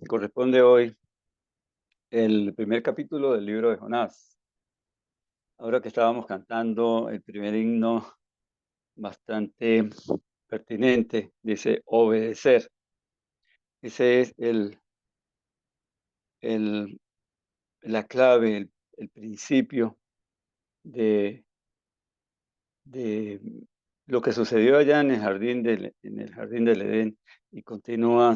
Corresponde hoy el primer capítulo del libro de Jonás. Ahora que estábamos cantando el primer himno bastante pertinente, dice obedecer. Ese es el- la clave, el principio de, de lo que sucedió allá en el jardín del Edén y continúa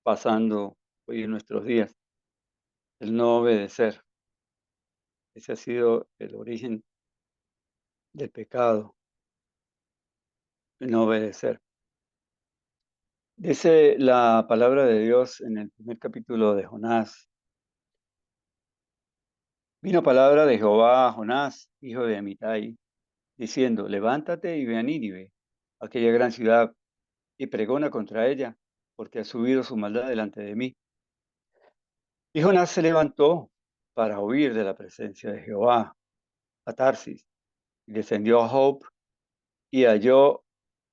pasando hoy en nuestros días, el no obedecer. Ese ha sido el origen del pecado, el no obedecer. Dice la palabra de Dios en el primer capítulo de Jonás. Vino palabra de Jehová a Jonás, hijo de Amitai, diciendo, levántate y ve a Nínive, aquella gran ciudad, y pregona contra ella, porque ha subido su maldad delante de mí. Y Jonás se levantó para huir de la presencia de Jehová a Tarsis, y descendió a Job, y halló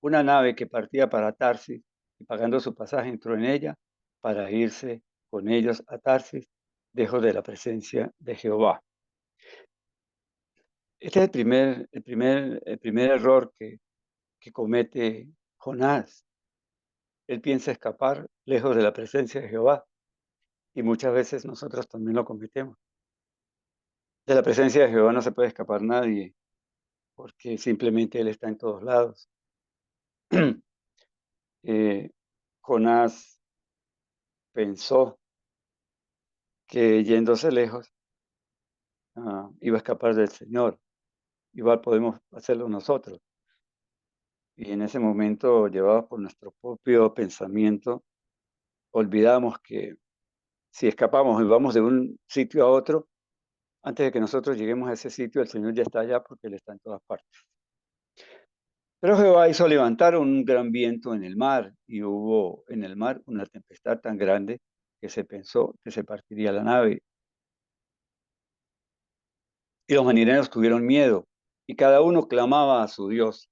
una nave que partía para Tarsis, y pagando su pasaje entró en ella para irse con ellos a Tarsis, lejos de la presencia de Jehová. Este es el primer error que comete Jonás. Él piensa escapar lejos de la presencia de Jehová, y muchas veces nosotros también lo cometemos. De la presencia de Jehová no se puede escapar nadie, porque simplemente Él está en todos lados. Eh, Jonás pensó que yéndose lejos iba a escapar del Señor. Igual podemos hacerlo nosotros. Y en ese momento, llevados por nuestro propio pensamiento, olvidamos que si escapamos y vamos de un sitio a otro, antes de que nosotros lleguemos a ese sitio, el Señor ya está allá porque Él está en todas partes. Pero Jehová hizo levantar un gran viento en el mar, y hubo en el mar una tempestad tan grande que se pensó que se partiría la nave. Y los marineros tuvieron miedo, y cada uno clamaba a su Dios.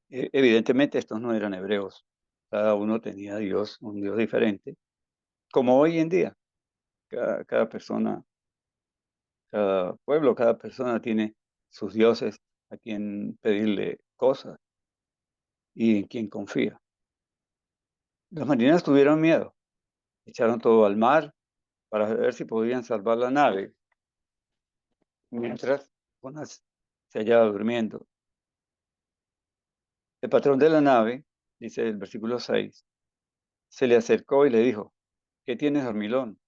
Evidentemente estos no eran hebreos, cada uno tenía Dios, un Dios diferente, como hoy en día. Cada persona, cada pueblo, cada persona tiene sus dioses a quien pedirle cosas y en quien confía. Los marineros tuvieron miedo, echaron todo al mar para ver si podían salvar la nave, mientras Jonás se hallaba durmiendo. El patrón de la nave, dice el versículo 6, se le acercó y le dijo, ¿qué tienes, dormilón?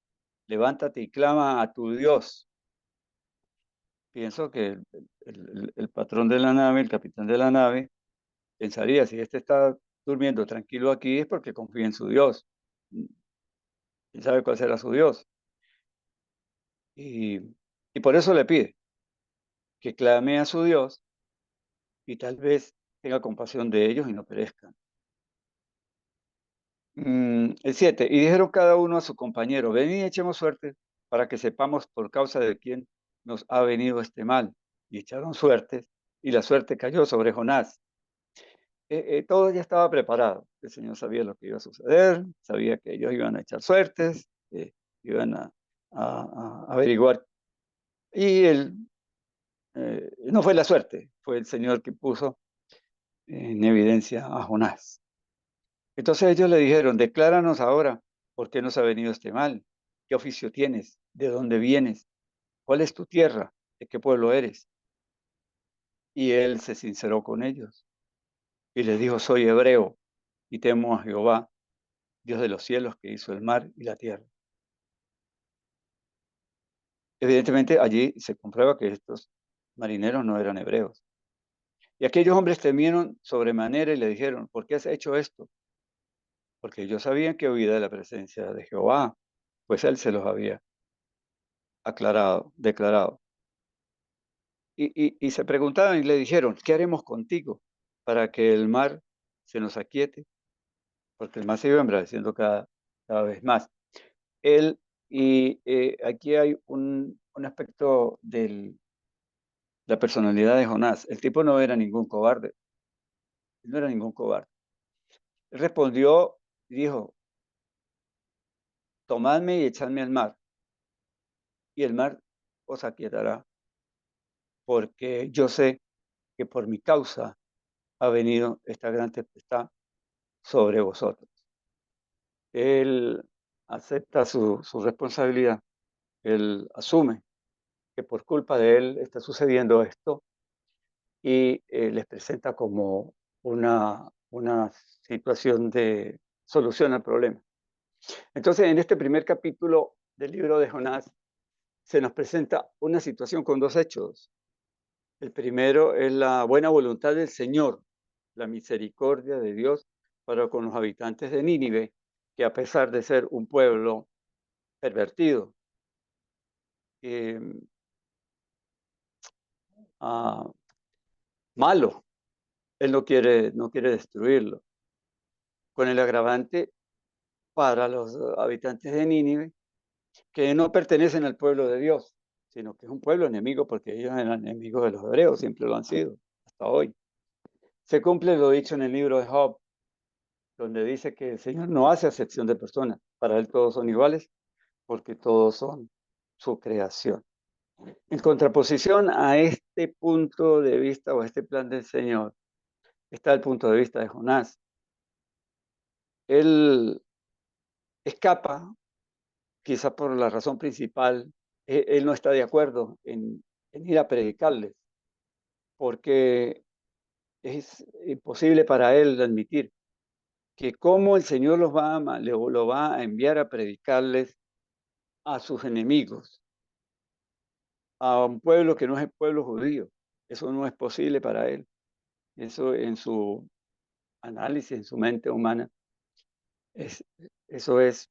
Levántate y clama a tu Dios. Pienso que el patrón de la nave, el capitán de la nave, pensaría, si este está durmiendo tranquilo aquí es porque confía en su Dios. Él sabe cuál será su Dios. Y, y por eso le pide que clame a su Dios y tal vez tenga compasión de ellos y no perezcan. El 7, y dijeron cada uno a su compañero, ven y echemos suerte para que sepamos por causa de quién nos ha venido este mal. Y echaron suertes, y la suerte cayó sobre Jonás. Todo ya estaba preparado. El Señor sabía lo que iba a suceder, sabía que ellos iban a echar suertes, iban a averiguar. Y no fue la suerte, fue el Señor que puso en evidencia a Jonás. Entonces ellos le dijeron, decláranos ahora por qué nos ha venido este mal, qué oficio tienes, de dónde vienes, cuál es tu tierra, de qué pueblo eres. Y él se sinceró con ellos y les dijo, soy hebreo y temo a Jehová, Dios de los cielos, que hizo el mar y la tierra. Evidentemente allí se comprueba que estos marineros no eran hebreos. Y aquellos hombres temieron sobremanera y le dijeron, ¿por qué has hecho esto? Porque ellos sabían que huía de la presencia de Jehová, pues él se los había aclarado, declarado. Y se preguntaban y le dijeron, ¿qué haremos contigo para que el mar se nos aquiete? Porque el mar se iba embraveciendo cada vez más. Él, aquí hay un aspecto de la personalidad de Jonás. El tipo no era ningún cobarde, no era ningún cobarde. Él respondió y dijo, tomadme y echadme al mar, y el mar os aquietará, porque yo sé que por mi causa ha venido esta gran tempestad sobre vosotros. Él acepta su responsabilidad, él asume que por culpa de él está sucediendo esto y les presenta como una situación de solución al problema. Entonces, en este primer capítulo del libro de Jonás, se nos presenta una situación con dos hechos. El primero es la buena voluntad del Señor, la misericordia de Dios para con los habitantes de Nínive, que a pesar de ser un pueblo pervertido, eh, ah, malo, él no quiere destruirlo. Con el agravante para los habitantes de Nínive, que no pertenecen al pueblo de Dios, sino que es un pueblo enemigo porque ellos eran enemigos de los hebreos, siempre lo han sido, hasta hoy. Se cumple lo dicho en el libro de Job, donde dice que el Señor no hace acepción de personas, para él todos son iguales, porque todos son su creación. En contraposición a este punto de vista o a este plan del Señor, está el punto de vista de Jonás. Él escapa, quizá por la razón principal, él no está de acuerdo en ir a predicarles, porque es imposible para él admitir que cómo el Señor lo va a enviar a predicarles a sus enemigos, a un pueblo que no es el pueblo judío. Eso no es posible para él. Eso en su análisis, en su mente humana, es, eso es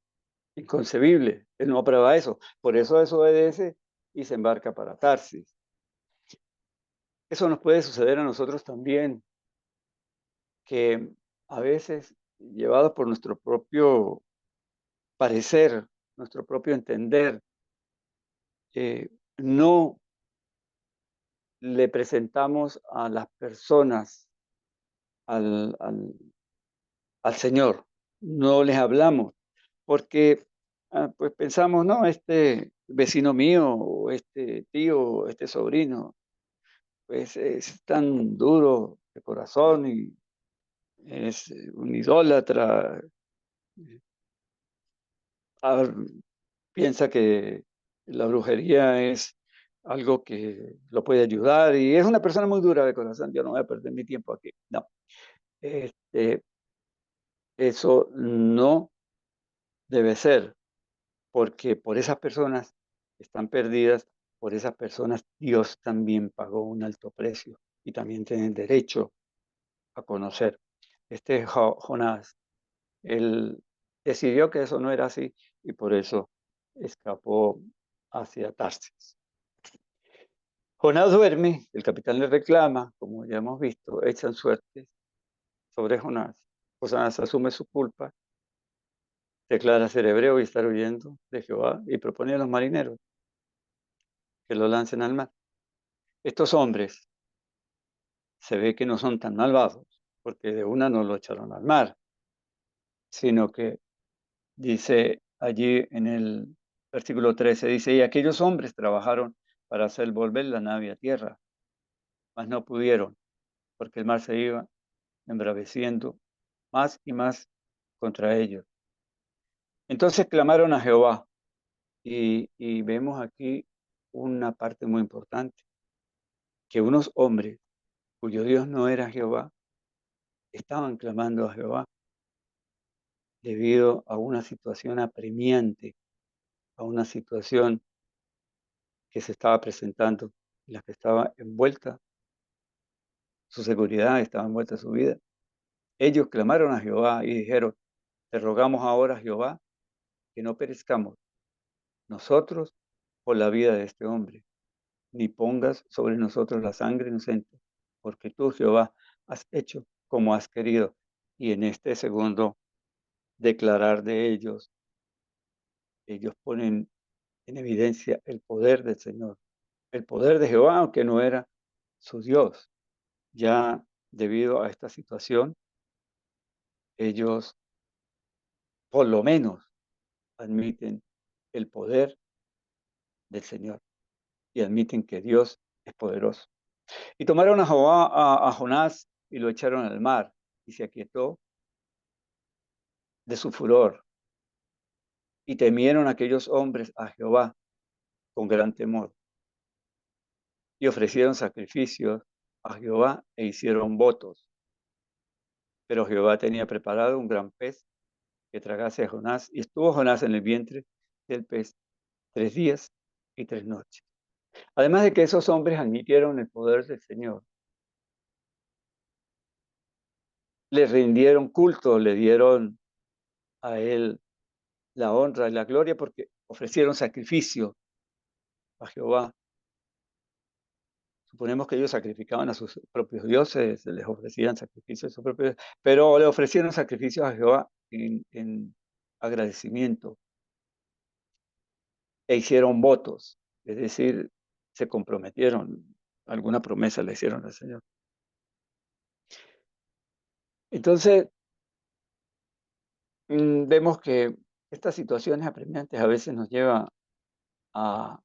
inconcebible. Él no aprueba eso. Por eso desobedece y se embarca para Tarsis. Eso nos puede suceder a nosotros también, que a veces, llevados por nuestro propio parecer, nuestro propio entender, no le presentamos a las personas al Señor, no les hablamos, porque pues pensamos, no, este vecino mío, o este tío, o este sobrino, pues es tan duro de corazón y es un idólatra, ah, piensa que la brujería es algo que lo puede ayudar y es una persona muy dura de corazón, yo no voy a perder mi tiempo aquí. No, este, eso no debe ser, porque por esas personas que están perdidas, por esas personas Dios también pagó un alto precio y también tienen derecho a conocer. Este Jonás, él decidió que eso no era así y por eso escapó hacia Tarsis. Jonás duerme, el capitán le reclama, como ya hemos visto, echan suerte sobre Jonás. Jonás asume su culpa, declara ser hebreo y estar huyendo de Jehová y propone a los marineros que lo lancen al mar. Estos hombres se ve que no son tan malvados, porque de una no lo echaron al mar, sino que dice allí en el versículo 13, dice, y aquellos hombres trabajaron para hacer volver la nave a tierra, mas no pudieron, porque el mar se iba embraveciendo más y más contra ellos. Entonces clamaron a Jehová y vemos aquí una parte muy importante, que unos hombres cuyo Dios no era Jehová, estaban clamando a Jehová debido a una situación apremiante, a una situación que se estaba presentando, en la que estaba envuelta su seguridad, estaba envuelta su vida. Ellos clamaron a Jehová y dijeron, te rogamos ahora, Jehová, que no perezcamos nosotros por la vida de este hombre, ni pongas sobre nosotros la sangre inocente, porque tú, Jehová, has hecho como has querido. Y en este segundo declarar de ellos ponen en evidencia el poder del Señor, el poder de Jehová, aunque no era su Dios. Ya debido a esta situación, ellos por lo menos admiten el poder del Señor y admiten que Dios es poderoso. Y tomaron a Jonás y lo echaron al mar, y se aquietó de su furor. Y temieron aquellos hombres a Jehová con gran temor, y ofrecieron sacrificios a Jehová e hicieron votos. Pero Jehová tenía preparado un gran pez que tragase a Jonás, y estuvo Jonás en el vientre del pez 3 días y 3 noches. Además de que esos hombres admitieron el poder del Señor, le rindieron culto, le dieron a él la honra y la gloria porque ofrecieron sacrificio a Jehová. Suponemos que ellos sacrificaban a sus propios dioses, les ofrecían sacrificios a sus propios, pero le ofrecieron sacrificios a Jehová en agradecimiento e hicieron votos, es decir, se comprometieron, alguna promesa le hicieron al Señor. Entonces, vemos que estas situaciones apremiantes a veces nos llevan a,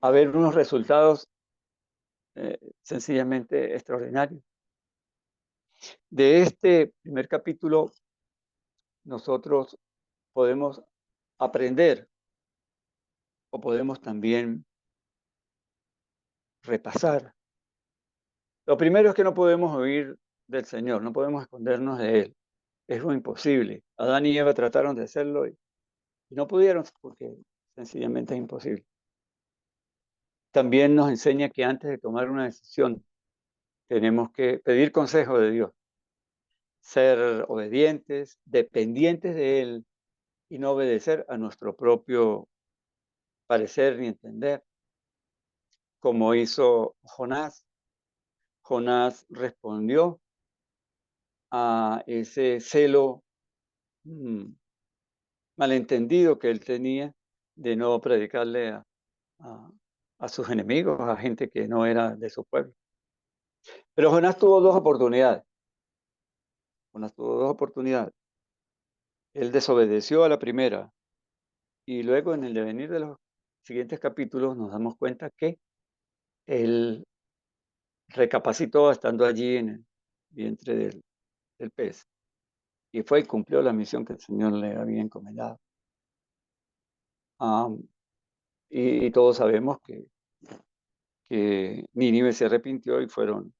a ver unos resultados sencillamente extraordinarios. De este primer capítulo, nosotros podemos aprender o podemos también repasar. Lo primero es que no podemos huir del Señor, no podemos escondernos de Él. Es lo imposible. Adán y Eva trataron de hacerlo y no pudieron porque sencillamente es imposible. También nos enseña que antes de tomar una decisión tenemos que pedir consejo de Dios, ser obedientes, dependientes de Él y no obedecer a nuestro propio parecer ni entender, como hizo Jonás. Jonás respondió a ese celo mm, malentendido que él tenía de no predicarle a- a sus enemigos, a gente que no era de su pueblo. Pero Jonás tuvo dos oportunidades. Jonás tuvo dos oportunidades. Él desobedeció a la primera y luego en el devenir de los siguientes capítulos nos damos cuenta que él recapacitó estando allí en el vientre del pez y fue y cumplió la misión que el Señor le había encomendado. Ah, y todos sabemos que Nínive se arrepintió y fueron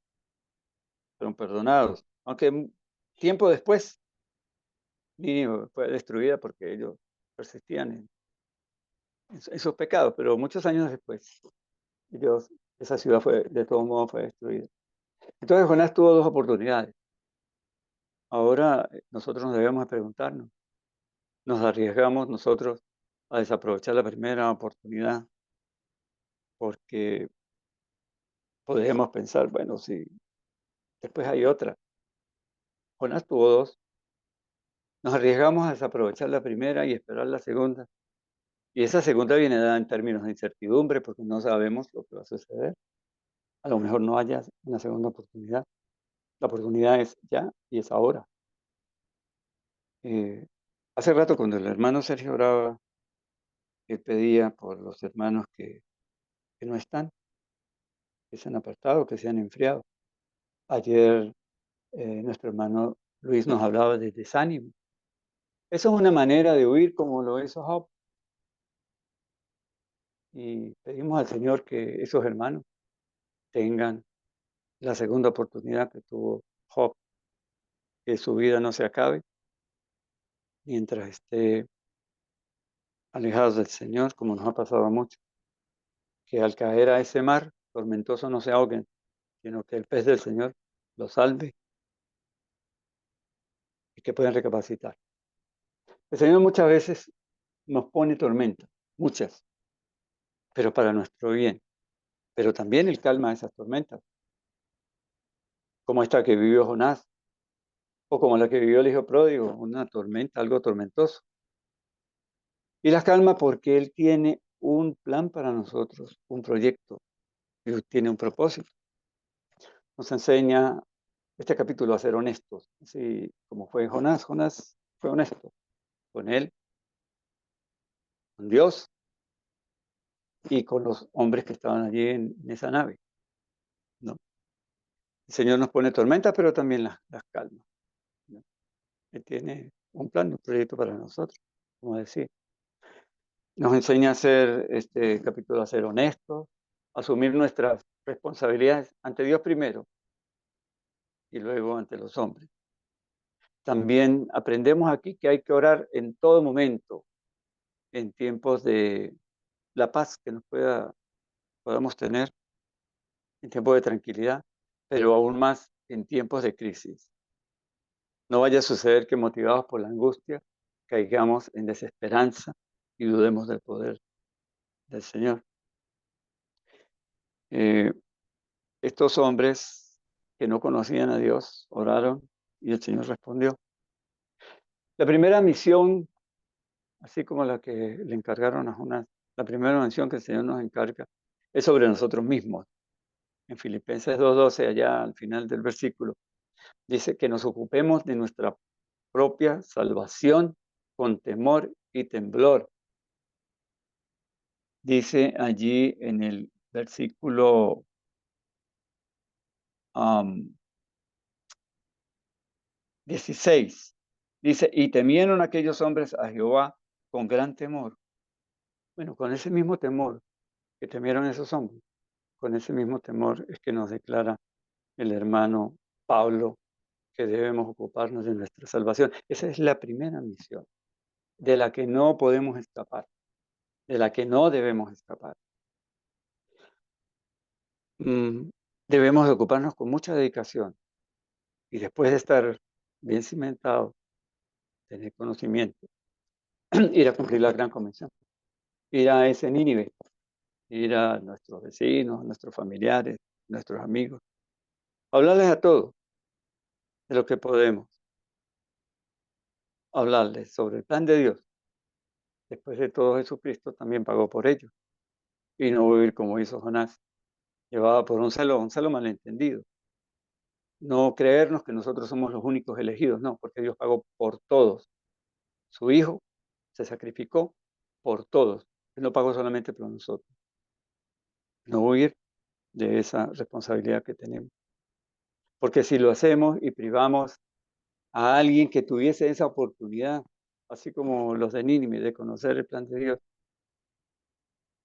perdonados. Aunque tiempo después Nínive fue destruida porque ellos persistían en sus pecados, pero muchos años después esa ciudad fue, de todos modos, fue destruida. Entonces Jonás tuvo dos oportunidades. Ahora nosotros nos debemos preguntarnos, ¿nos arriesgamos nosotros a desaprovechar la primera oportunidad? Porque podemos pensar, bueno, si después hay otra. Jonás tuvo dos. Nos arriesgamos a desaprovechar la primera y esperar la segunda. Y esa segunda viene dada en términos de incertidumbre porque no sabemos lo que va a suceder. A lo mejor no haya una segunda oportunidad. La oportunidad es ya y es ahora. Eh, Hace rato cuando el hermano Sergio oraba, él pedía por los hermanos que no están, que se han apartado, que se han enfriado. Ayer nuestro hermano Luis nos hablaba de desánimo. Eso es una manera de huir como lo hizo Job. Y pedimos al Señor que esos hermanos tengan la segunda oportunidad que tuvo Job, que su vida no se acabe mientras esté alejados del Señor, como nos ha pasado a muchos, que al caer a ese mar tormentoso no se ahoguen, sino que el pez del Señor los salve y que puedan recapacitar. El Señor muchas veces nos pone tormentas, muchas, pero para nuestro bien. Pero también Él calma esas tormentas, como esta que vivió Jonás, o como la que vivió el hijo pródigo, una tormenta, algo tormentoso. Y las calma porque Él tiene un plan para nosotros, un proyecto, y tiene un propósito. Nos enseña este capítulo a ser honestos, así como fue Jonás. Jonás fue honesto con Él con Dios y con los hombres que estaban allí en esa nave, ¿no? El Señor nos pone tormentas, pero también las calma, ¿no? Él tiene un plan, un proyecto para nosotros, como decía. Nos enseña a ser, este capítulo, a ser honestos, asumir nuestras responsabilidades ante Dios primero y luego ante los hombres. También aprendemos aquí que hay que orar en todo momento, en tiempos de la paz que podamos tener, en tiempos de tranquilidad, pero aún más en tiempos de crisis. No vaya a suceder que motivados por la angustia caigamos en desesperanza y dudemos del poder del Señor. Eh, Estos hombres que no conocían a Dios oraron y el Señor respondió. La primera misión, así como la que le encargaron a Jonás, la primera misión que el Señor nos encarga es sobre nosotros mismos. En Filipenses 2:12, allá al final del versículo, dice que nos ocupemos de nuestra propia salvación con temor y temblor. Dice allí en el versículo 16, dice, y temieron aquellos hombres a Jehová con gran temor. Bueno, con ese mismo temor que temieron esos hombres, con ese mismo temor es que nos declara el hermano Pablo que debemos ocuparnos de nuestra salvación. Esa es la primera misión, de la que no podemos escapar, de la que no debemos escapar. Mm, Debemos de ocuparnos con mucha dedicación y después de estar bien cimentado, tener conocimiento, ir a cumplir la gran comisión, ir a ese Nínive, ir a nuestros vecinos, nuestros familiares, nuestros amigos, hablarles a todos de lo que podemos, hablarles sobre el plan de Dios. Después de todo, Jesucristo también pagó por ello y no vivir como hizo Jonás, llevado por un celo malentendido. No creernos que nosotros somos los únicos elegidos, no, porque Dios pagó por todos. Su Hijo se sacrificó por todos. Él no pagó solamente por nosotros. No huir de esa responsabilidad que tenemos. Porque si lo hacemos y privamos a alguien que tuviese esa oportunidad, así como los de Nínive, de conocer el plan de Dios,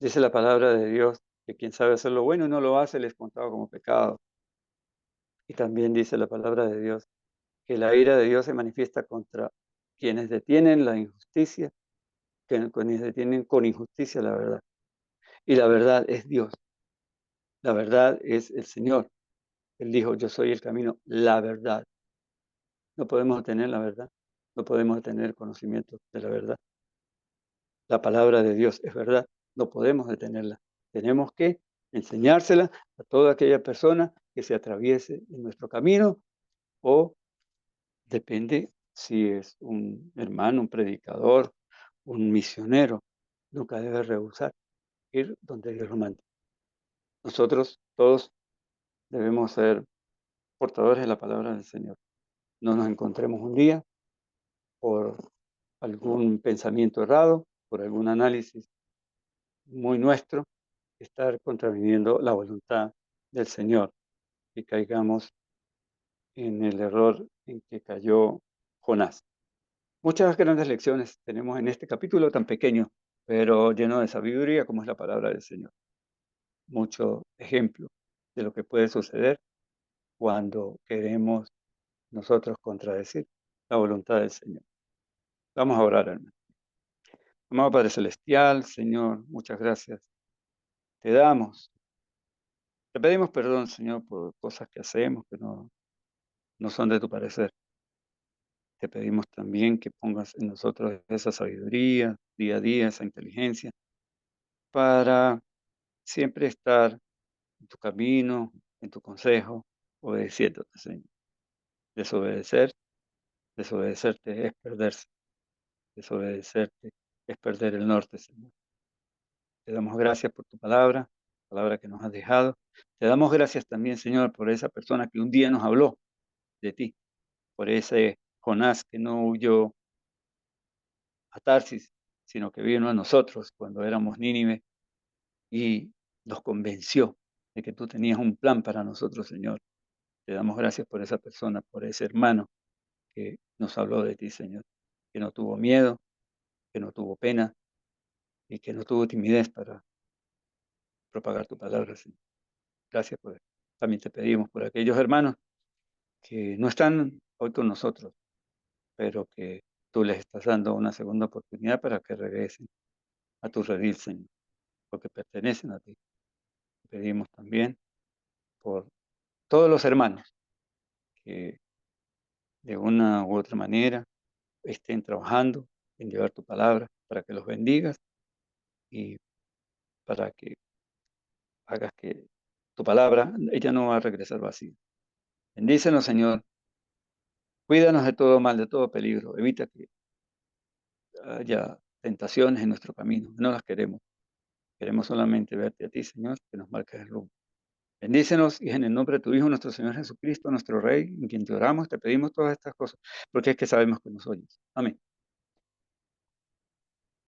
dice la palabra de Dios que quien sabe hacer lo bueno y no lo hace, les contado como pecado. Y también dice la palabra de Dios que la ira de Dios se manifiesta contra quienes detienen la injusticia, quienes detienen con injusticia la verdad. Y la verdad es Dios, la verdad es el Señor. Él dijo, yo soy el camino, la verdad. No podemos tener la verdad, no podemos tener conocimiento de la verdad. La palabra de Dios es verdad, no podemos detenerla. Tenemos que enseñársela a toda aquella persona que se atraviese en nuestro camino o depende si es un hermano, un predicador, un misionero. Nunca debe rehusar ir donde Dios lo manda. Nosotros todos debemos ser portadores de la palabra del Señor. No nos encontremos un día por algún pensamiento errado, por algún análisis muy nuestro, estar contraviniendo la voluntad del Señor y caigamos en el error en que cayó Jonás. Muchas grandes lecciones tenemos en este capítulo tan pequeño, pero lleno de sabiduría como es la palabra del Señor. Mucho ejemplo de lo que puede suceder cuando queremos nosotros contradecir la voluntad del Señor. Vamos a orar, hermano. Amado Padre Celestial, Señor, muchas gracias. Te damos. Te pedimos perdón, Señor, por cosas que hacemos que no son de tu parecer. Te pedimos también que pongas en nosotros esa sabiduría día a día, esa inteligencia, para siempre estar en tu camino, en tu consejo, obedeciéndote, Señor. Desobedecer, desobedecerte es perderse, desobedecerte es perder el norte, Señor. Te damos gracias por tu palabra que nos has dejado. Te damos gracias también, Señor, por esa persona que un día nos habló de ti, por ese Jonás que no huyó a Tarsis, sino que vino a nosotros cuando éramos Nínive y nos convenció de que tú tenías un plan para nosotros, Señor. Te damos gracias por esa persona, por ese hermano que nos habló de ti, Señor, que no tuvo miedo, que no tuvo pena y que no tuvo timidez para propagar tu palabra, Señor. Gracias por también te pedimos por aquellos hermanos que no están hoy con nosotros, pero que tú les estás dando una segunda oportunidad para que regresen a tu redil, Señor, porque pertenecen a ti. Te pedimos también por todos los hermanos que de una u otra manera estén trabajando en llevar tu palabra para que los bendigas y para que hagas que tu palabra, ella no va a regresar vacía. Bendícenos, Señor. Cuídanos de todo mal, de todo peligro. Evita que haya tentaciones en nuestro camino. No las queremos. Queremos solamente verte a ti, Señor, que nos marques el rumbo. Bendícenos y en el nombre de tu Hijo, nuestro Señor Jesucristo, nuestro Rey, en quien te oramos, te pedimos todas estas cosas, porque es que sabemos que nos oyes. Amén.